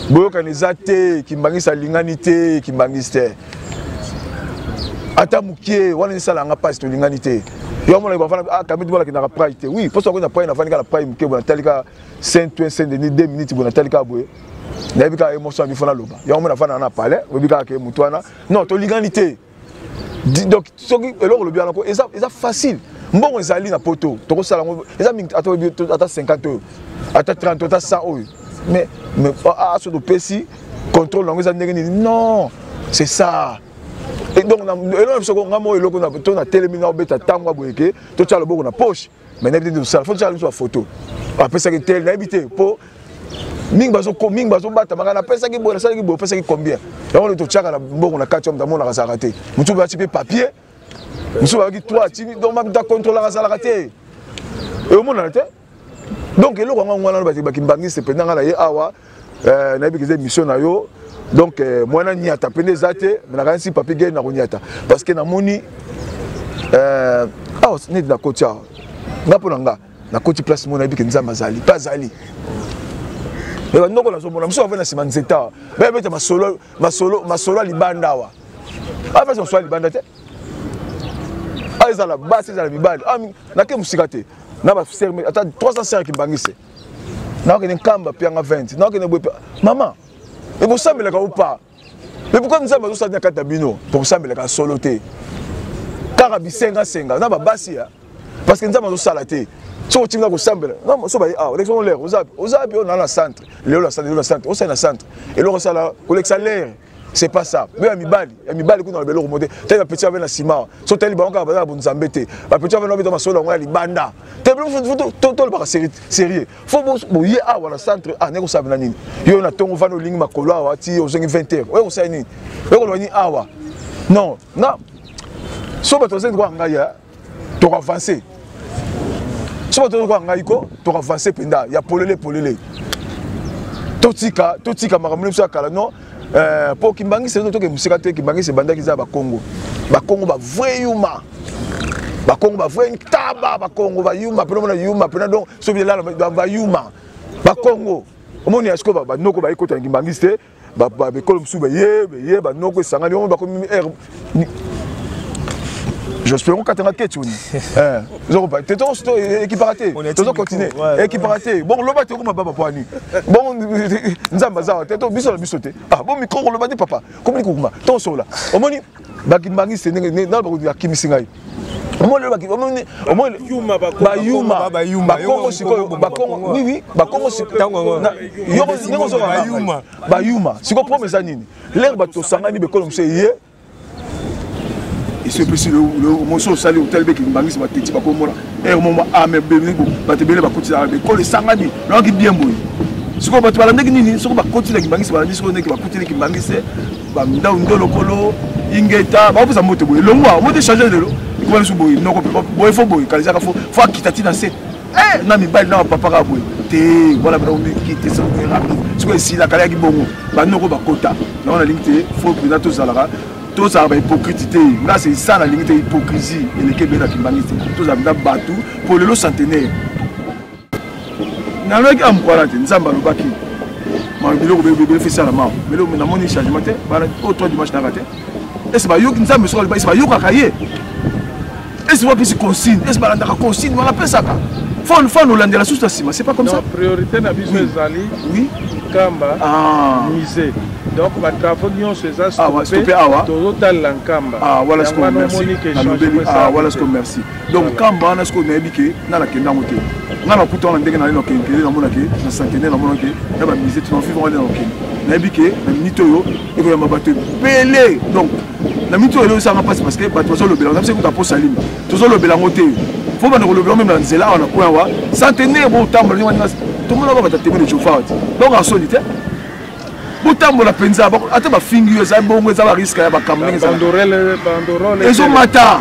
boyokani eza te kimbangisi alingani te kimbangisi te ata mokie wana esalanga pasi tolingani te yo mona ba fana kamiti mona kinaka pride te oui poso ko na pride na fani ka la pride ke bona talika Saint-Denis 2 minutes bona talika boye na bika émotion mi fana loba yo mona fana na parler bika ke mutwana non to liganité donc soki eloko lobi anako eza facile mbongo ezali na poto to ko sala eza ata 50 ata 30 ata 100 mais so do pesi contrôle nango eza ndenge nini non c'est ça. Et donc, on a un télémina obeta tango boyeke, to tcha le boko na poche, mais n'habite de ça, faut tcha une photo. Après ça que tel n'habite pour ming bazo bata mangana pesa ki bona ça ki bo pesa ki combien. Et on le to tcha na boko na 4 hommes dans mon la raté. Mutu ba type papier. Mutu ba ki 3 timi donc ma ta contrôler la raté. Et au monde là donc eloko ngwana ba ki mbangi se pendant la ye awa na bi ki mission na yo. Donc moi na niata pende zate na kansi papi gay na niata parce que na moni ni na kotia ngapo na koti place mona bi nzamba zali pas zali mais ba ndoko na so mona mso avena sima nzeta ba beta masolo libanda wa ava so so libanda te aiza la base za la mibali na ke musikate na ba serme ata 305 kimbangise na ke nkamba pianga 20 na ke ne maman. Et vous savez le pas. Mais pourquoi nous avons ça dans Katabino pour savoir le solo té. Karabi senga na ba basi parce que nous avons ça la té. So tu vas ko sambela. Non, so ba élection l'air, aux abi on a la centre. Le centre, on c'est na centre. Et le ça la collecte l'air. C'est pas ça. Mais amibali ko na le belo remonter. Tel petit avec na ciment. So tel ba on ka ba bonzambete. Ba petit avec no solo on libanda. Tel tout ba sérieux. Faut bo ye wala centre ne ko savena nini. Yo na tongo vano lingi makolo awa ti o zengi 20h. Ouais ko sa nini. Ouais ko ni awa. Non, non. So ba to zen ko ngaya to avancer. So ba to ko ngaya ko to avancer penda ya polele. Totika makamuni so kala non. Pour Kimbangi c'est d'autres que musika te Kimbangi c'est banda kiza ba Congo ba vrai yuma ba Congo ba vrai taba ba Congo ba yuma pena yuma pena donc so bien là ba yuma ba Congo omoni asko ba noko ba ikota Kimbangi c'est ba bekolo msu ba ye ba noko sangani on ba comme j'espère qu'on a quelque chose. Bon, le bateau comme papa poani. Bon, nous avons bazar. T'es biso la bisoté. Ah bon micro le bateau papa. Comment comment? Ton sola. Au moins, Bagimbangi c'est né dans le de Kimi Singai. Au moins le Bagi, au moins Yuma ba Congo siko ba Congo. Oui, ba Congo siko. Ba Yuma. Siko promesse nini. L'air bateau sangani be kolom c'est et c'est aussi le morceau salé hôtel bec Kimbangi c'est batiti pas comme moi et au moment mais bébé ba te bele ba continuer avec ko le sangani non qui bien boy ce ko ba te balande nini ce ko ba continuer Kimbangi c'est balande ce ko ne ki ba continuer Kimbangi c'est ba nda ndolo kolo ingeta ba vous moto boy le moi moto changer de l'eau il commence boy non boy faut boy quand ça faut quitter dans cette na mi bal na papa ka boy te voilà ba on quitter ça rapide ce ko ici la kala ki bongo ba non ko ba kota na on a limité faut que na to salara. Tout ça va hypocrisie. Là, c'est ça la limite de l'hypocrisie. Et les Québécois qui banissent. Tout ça va battre pour le centenaire. Dans le cas où nous sommes en Baki, nous avons fait ça à la main. Mais nous avons fait changement. Au 3 dimanche, nous avons fait. Et c'est pas eux qui nous avons fait. C'est pas eux qui ont fait. Et c'est pas eux qui consigne. Et c'est pas eux qui consigne. On appelle ça. Faut nous lander la source de ciment. C'est pas comme ça. La priorité n'a pas Zali. Oui. Kamba. Misé. Donc, ma travaux n'y ont stoppé. Stoppé. Total l'encamba. Voilà ce qu'on merci. Voilà ce qu'on merci. Donc, Kamba, on a ce qu'on a dit que dans la Kenya, on a pourtant un dégât dans le Kenya, dans le centenaire, dans le Kenya, dans la misé, tout en vivant dans le Kenya. On a dit que la minute, il faut me battre. Belé. Donc, la minute, ça va passer parce que le bilan, on a dit que tu as posé la ligne. Tout le bilan, il faut que le bilan, même dans le là, on a quoi centenaire, bon temps, tout le monde va t'atteindre le chauffage. Donc, en solitaire. Autant la penza ata ba fingi za bongo za ba risque ya ba kamlinga za bandorole ezo mata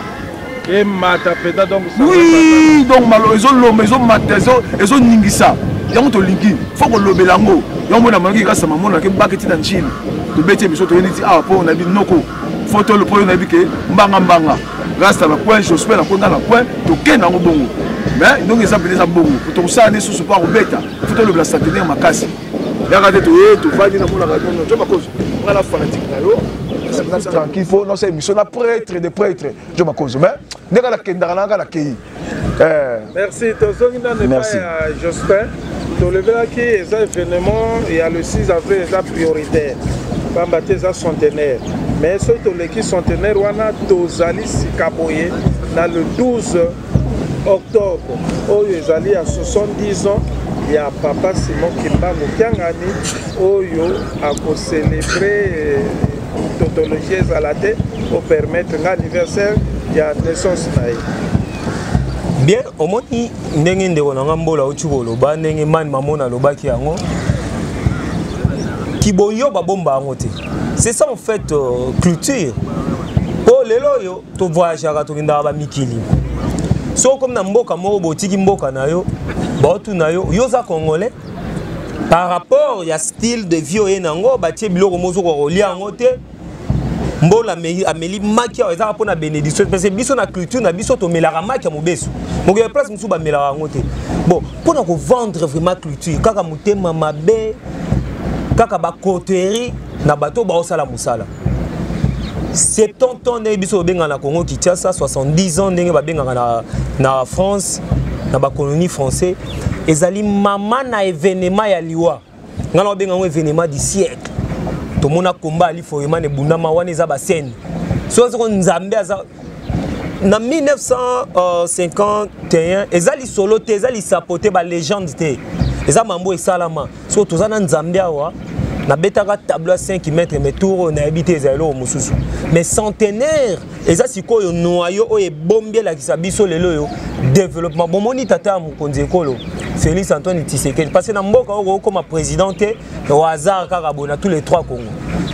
et mata peda donc oui donc malo ezo lomba ezo mata ezo ningisa yango to lingi faut ko lobelango yango na mangi grâce maman na ke baketi na nchini to bete biso to yeni ah po na bi noko photo le point na bi ke mbanga grâce à la point j'espère la konda la point to kena ngo bongo mais donc ça peut ça bongo to ça ne sous pas obeta photo le centenaire makasi. Tranquille, il faut, non, c'est une mission de prêtre, de prêtre. Je m'accuse, mais Dès que la kendara la kei. Merci. Merci. Jospin. Dans le qui est un événement, il y a le 6 avril, c'est prioritaire. Pas baptême centenaire. Mais surtout l'équipe centenaire, on a Tozali Sikaboye dans le 12 octobre. Où ils allaient à 70 ans. Il y a Papa Simon Kimbangu Kiangani. Où il a célébré tautologie à la tête pour permettre l'anniversaire de la naissance. Bien, au moins, ndenge ndeko na ngambola ochuko loba ndenge man mamona loba ki yango kiboyo ba bomba ngote. C'est ça en fait culture. Po lelo yo to voyage ka to kinda ba mikili. So comme na mboka mo botiki mboka na yo, ba tu na yo yoza congolais par rapport ya style de vie oye nango ba tie biloko mozo ko lia ngote. Mbola ameli maki ya ezaka pona bénédiction parce que biso na culture na biso to melaka maki ya mobeso moke ya place musu ba melaka ngote bon pona ko vendre vraiment culture kaka mutema mabe kaka ba coterie na bato ba osala musala 70 ans ndenge biso benga na Congo Kinshasa 70 ans ndenge ba benga na France na ba colonie français ezali mama na événement ya liwa ngana benga ngo événement du siècle. Tout le monde a combat ali foyema ne bundama wana eza ba scène so ko nzambe aza na 1951 ezali solo te ezali sapote ba légende te eza mambo esalama so tozana nzambe awa na betaka tableau à 5 mètres mais tour na habité ezalo mususu mais centenaire eza sikoyo noyo oye bombie la kisabiso lelo yo développement bomoni tata mukonzi ekolo Félix Antoine Tshisekedi parce que na mboka oko comme présidente au hasard kaka bona tous les trois Congo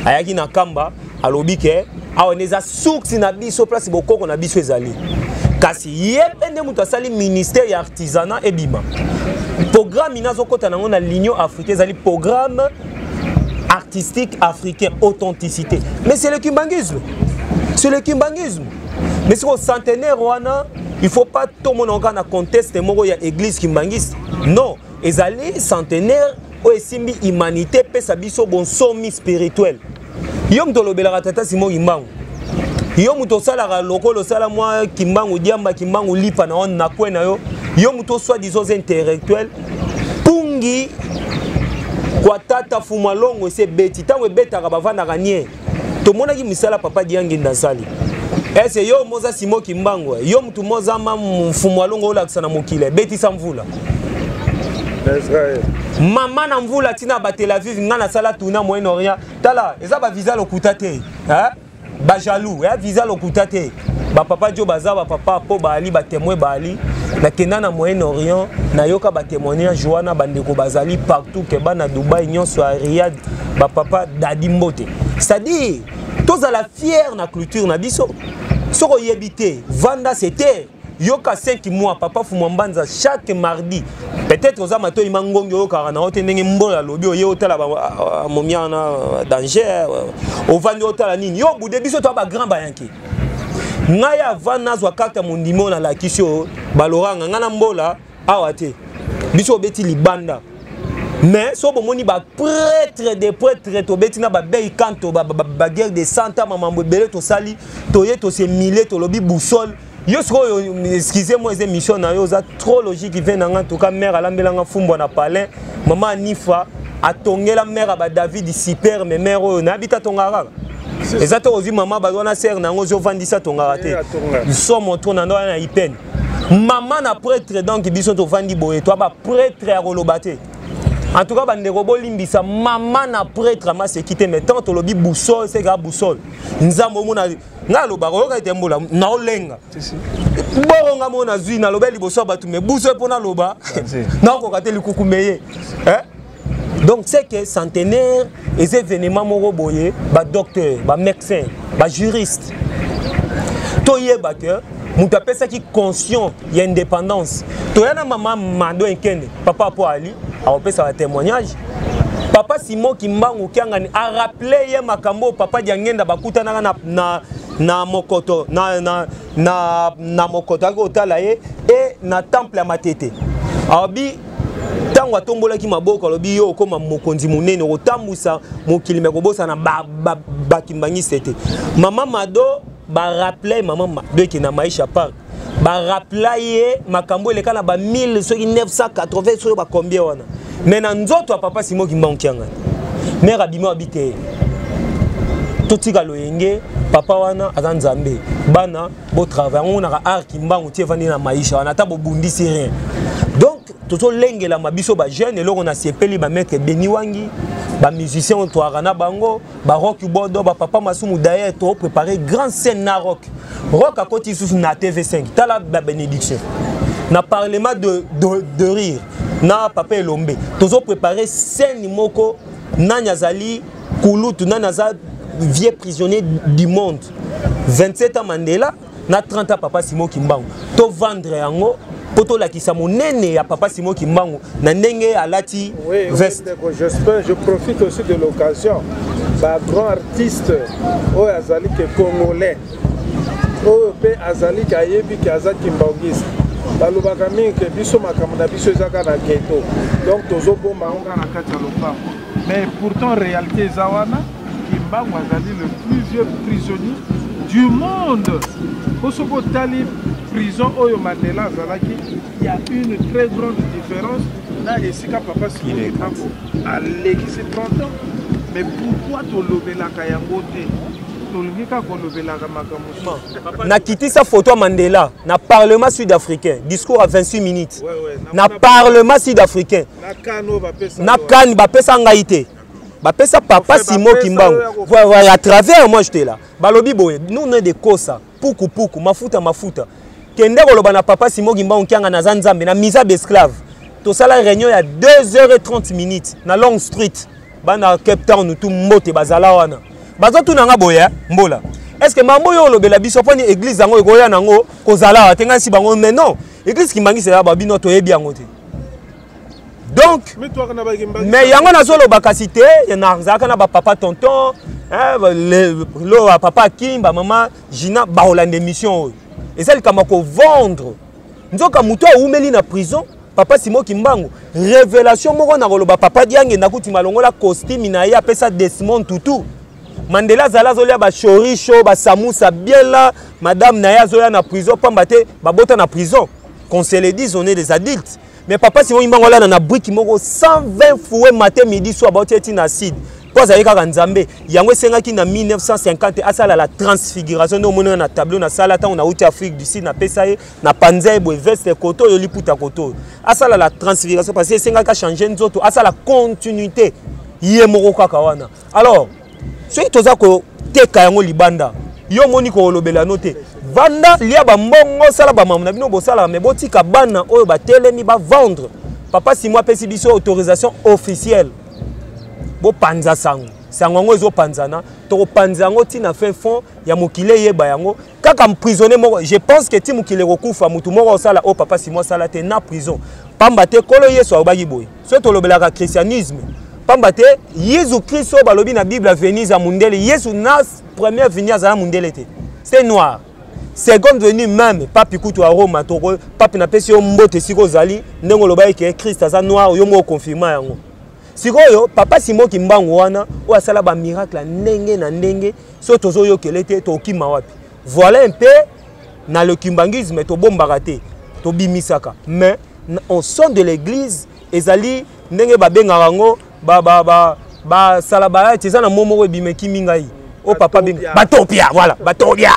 ayaki na kamba alobi ke aoneza source na biso place bokoko na biso ezali kasi yebe nde mutu asali ministère ya artisanat et bima programme inazo kota nango na l'Union africaine ezali programme artistique africain authenticité mais c'est le kimbangisme mais c'est au centenaire wana il faut pas tout le monde en conteste moko ya église kimbangiste non ezali centenaire o esimbi humanité pe sabiso bon somi spirituel yom tolobela tata Simon Kimbangu yom to sala lokolo sala moi Kimbangu diamba Kimbangu lipa na on na kwena yo yom to soit disons intellectuel pungi kwa tata fuma longo se beti tango betaka bavanda kanie to mona ki misala papa diangi ndasali ese yo moza Simon Kimbangu yo mtu moza mfumo longo ola kusana mokile beti samvula Maman na mvula tina ba Tel Aviv ngana sala tuna Moyen-Orient tala eza ba visa lokuta te ba jaloux ya visa lokuta te ba papa jo baza ba papa po ba ali ba témoin ba ali na kenda na Moyen-Orient na yoka ba témoigner Joana bandeko bazali partout ke ba na Dubai nyonso a Riyad ba papa dadi mbote c'est-à-dire tous à la fière na culture na biso soko yebité vanda c'était yoka 5 mois papa fumambanza chaque mardi peut-être aux amato imangongo yoka na otendenge mbola lobi oye otala ba momiana danger au vandi otala nini yo bude biso to ba grand bayanki ngaya vana zwa kata mondimo na la kisio baloranga ngana mbola awate biso beti libanda mais so bomoni ba prêtre des prêtres to beti na ba bei kanto ba guerre de 100 ans mambo belé to sali to ye to se milé to lobi boussole. Excusez-moi, ces émissions sont trop logiques. Il vient en tout cas, mère à l'ambulance fumbo na palais, maman Nifa a tongé la mère à David super, mais mère n'habite à Tongara. Et ça aussi maman badona sert nango zo vandi sa Tongara te. Nous sommes en tour na ipen. Maman na prêtre donc biso to vandi boye, toi ba prêtre à rolobate. En tout cas, bande robo limbisa maman na prêtre ma se quitter mais tant to lobi boussole, c'est ga boussole. Nzambo mona nga lo baro ka tembola na olenga boronga mona zui na lobeli boso batu me buso pona loba na ko kateli kukumeye donc c'est que centenaire les événements moko boye ba docteur ba médecin ba juriste to yeba que muta pesa ki conscient ya indépendance to yana maman mando enkende papa po ali a pesa un témoignage. Papa Simon Kimbangu kiangani a rappelé ye makambo papa diangenda bakuta na mokoto na mokoto akotala ye et na temple ya matete abi tango atombola ki maboko lobi yo koma mokonzi munene otambusa mokili mekobosa na ba kimbangiste te mama mado ba rappelé mama mado ki na maisha park baraplaye makambo eleka na ba 1980 soyo ba combien wana mais na nzoto papa Simon Kimbangu kianga mère abima habité totika loyenge papa wana aza nzambe bana bo travail on a art Kimbangu tie vandi na maisha wana ta bo bundisi rien donc toto lengela mabiso ba jeune et là on a sepeli ba maître Beni Wangi ba musicien on toarana bango ba rock bodo ba papa Masumu d'ailleurs to préparer grand scène na rock à côté sous na TV5 ta la bénédiction na parlement de rire na papa Elombe tozo préparer scène moko na Nyazali Kulutu na naza vieux prisonnier du monde 27 ans Mandela na 30 ans papa Simon Kimbangu to vendre yango poto la kisa monene ya papa Simon Kimbangu na ndenge alati veste. J'espère, je profite aussi de l'occasion ba grand artiste o azali ke congolais o pe azali ka yebi ki azali Kimbangiste balobaka mingi ke biso makambo na biso ezaka na ghetto donc tozo bomba onga na kati ya lopango mais pourtant réalité zawana Kimbangu azali le plus vieux prisonnier du monde. Osoko tali prison Oyo Mandela Zalaki, il y a une très grande différence. Là, Esika Papa Simon Kimbangu a légué 30 ans. Mais pourquoi tu l'obéis la Kayangote? Na quitté sa photo Mandela, na Parlement sud-africain, discours à 28 minutes. Na Parlement sud-africain. Na Kani Bapesa Ngaïté. Bapesa Papa Simon Kimbangu. Voilà, à travers moi j'étais là. Balobi boye, nous on est des kosa. Poukou poukou, mafuta. Kende koloba na Papa Simon Kimbangu kianga na Zanzambe na mise esclave. To sala réunion il y a 2h30 minutes na Long Street. Bana Cape Town nous tout moté bazala wana. Bazo tu nanga boya mbola. Est-ce que mambo yo lobela biso poni église yango ekoya nango kozala tenga si bango mais non. Église Kimbangu c'est là babino to yebi yango te. Donc mais yango na solo bakasité ya na zaka na ba papa tonton lo papa Kimba maman Gina ba Hollande mission. Et ça le kamako vendre. Nzoka muto umeli na prison. Papa Simon Kimbangu révélation moko na koloba papa diange na kuti malongola costume na ya pesa Desmond Tutu. Mandela zala zolia ba choricho ba Samusa Biela madame Naya zoya na prison pambate babota na prison. Qu'on se le dise on est des adultes. Mais papa Simon Kimbangu là na brique moko 120 fouet matin midi soir ba tieti na acide. Pour ça yeka nzambe yango sengaki na 1950 asala la transfiguration no mona na tableau na sala ta on a outi Afrique du Sud na pesaye na panzai bo veste koto yo liputa koto asala la transfiguration parce que sengaka changer nzoto asala continuité yé moko kaka wana. Alors soki toza ko teka yango libanda yo moni ko lobela note vanda lia ba mbongo sala ba mamu na bino bosala mais botika bana oyo ba telemi ba vendre papa si moi pesi biso autorisation officielle bo panza sango sango ezo panzana to panza ngo tina fin fond ya mokile yeba yango kaka emprisonné moko je pense que ti mokile kokufa mutu moko sala o papa si moi sala te na prison pamba te kolo yeso obagi boy so to lobelaka christianisme pamba te Yesu Christ o balobi na Bible venise à mundele Yesu na première venue à mundele te c'est noir seconde venue même papi kutu a Roma to papi na pesi o mbote siko zali ndengo lobai ke Christ aza noir yo mo confirmer yango. Sikoyo papa Simon Kimbangu wana o asala ba miracle ndenge na ndenge so tozo yo kelete to kima wapi. Voilà un peu na le kimbangisme to bombaka te to bimisaka mais au son de l'église ezali ndenge ba bengaka ngo ba salaba tezana momo bimeki mingai o papa benga batopia voilà batopia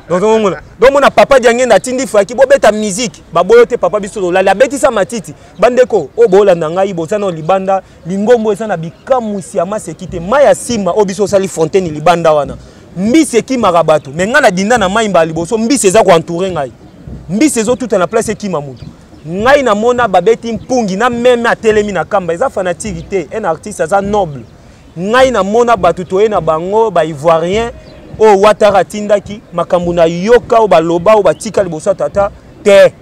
donc on a papa diange na tindi faki bo beta musique ba boyote papa biso la betisa matiti bandeko o bola na ngai bosana libanda lingombo esana bikamusi amase kite maya sima o biso sali fontaine libanda wana mbise ki marabato mais ngana dinda na mai mbali boso mbise za ko entourer ngai mbise zo tout na place ki mamutu ngai na mona babeti mpungi na meme atelemi na kamba eza fanatique te un artiste za noble ngai na mona batu toye na bango ba ivoirien o watara tindaki makambu na yoka o baloba o batika liboso tata te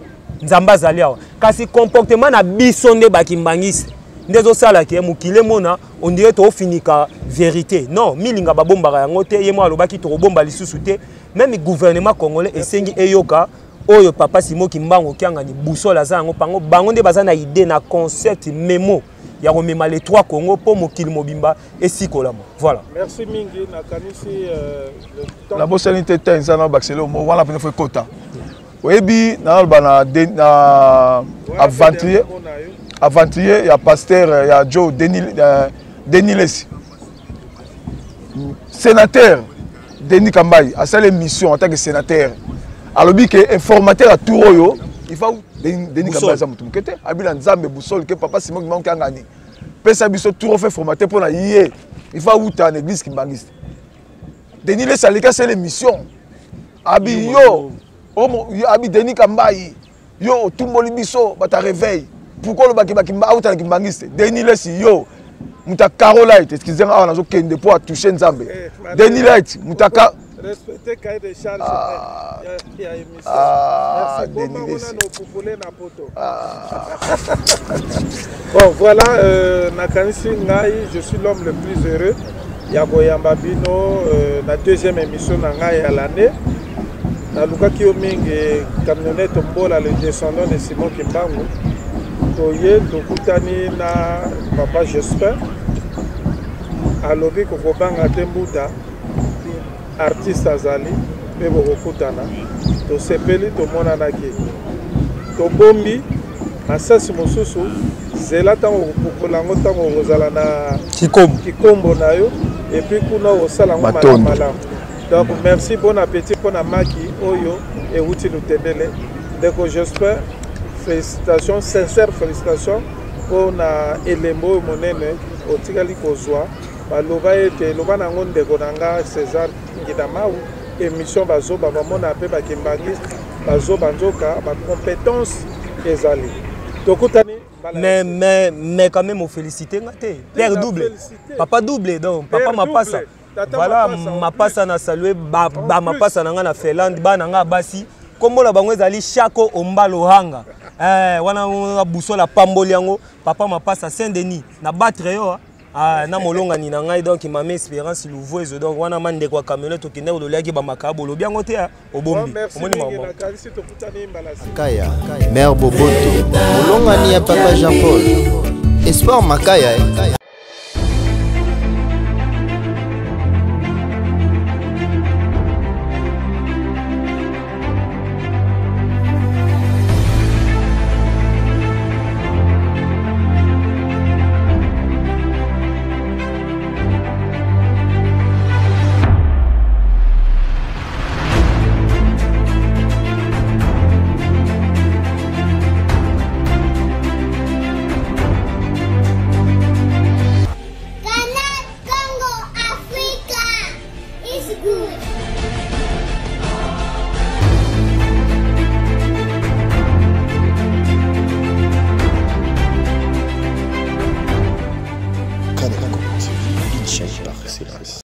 nzamba zali awa kasi comportement na biso nde bakimbangisi ndezo sala ke mukile mona on dirait to finika vérité non milinga babombaka yango te yemo alobaki to bomba lisusu te même gouvernement congolais esengi eyoka oyo papa Simon Kimbangu kianga ni busola za yango pango bango nde baza na idée na concept memo ya komema les trois Congo pour mokili mobimba esikolama voilà. Merci mingi na kanisi la bosanité tenza na baxelo mo wala pene foi kota oyebi na aventurier ya pasteur ya Joe Denis Lesi sénateur Denis Kambai a sa mission en tant que sénateur alobi que informateur à tout oyo il faut Denis Kambai za mutum kete abila nzambe busol ke papa Simon ki manka ngani pesa biso tout fait formateur pour na yé il faut uta en église kimbangiste Denis Lesi alika sa mission abi yo abi Denis Kambai yo tumboli biso bata réveil pourquoi le bakimba auta na kimbangiste Denis Lesi yo mutaka Caroline excusez moi nazo kende pour toucher nzambe Denis Light mutaka respecter cahier de charge il y a émission merci beaucoup on a na poto bon voilà nakanisi ngai je suis l'homme le plus heureux ya boyamba bino la deuxième émission na ngai à l'année na luka ki mingi camionnette mbola le descendant de Simon Kimbangu toye tokutani na papa j'espère alobi kokobanga te mbuta artiste azali mpe bokokutana tosepeli tomonanaki tobombi masasi mosusu zela ntango kopukola yango ntango kozala na kikombo na yo epuis kuna osala yango malamu donc merci bon appétit mpona maki oyo euti lutendele ndeko j'espère félicitations sincère félicitations mpona elembo oyo monene otikali kozwa baloba ete loba nango ndeko na nga César Ngidamau émission bazoba bamona mpe bakimbangiste bazoba nzoka bacompétence ezali tokutani mais quand même félicité ngate père double papa double donc papa mapasa voilà mapasa na saluer ba mapasa na nga na Finlande ba na nga basi kombola bango ezali Chako Ombalo Hanga wana busola pamboli yango papa mapasa Saint-Denis na battre yo na molonga ni na ngai donc mama Espérance Louvoise donc wana mande kwa camionnette okende ololiaki ba makabo lobi yango te obombi omoni mama Makaya mère Boboto molonga ni ya papa Jean Paul Espoir Makaya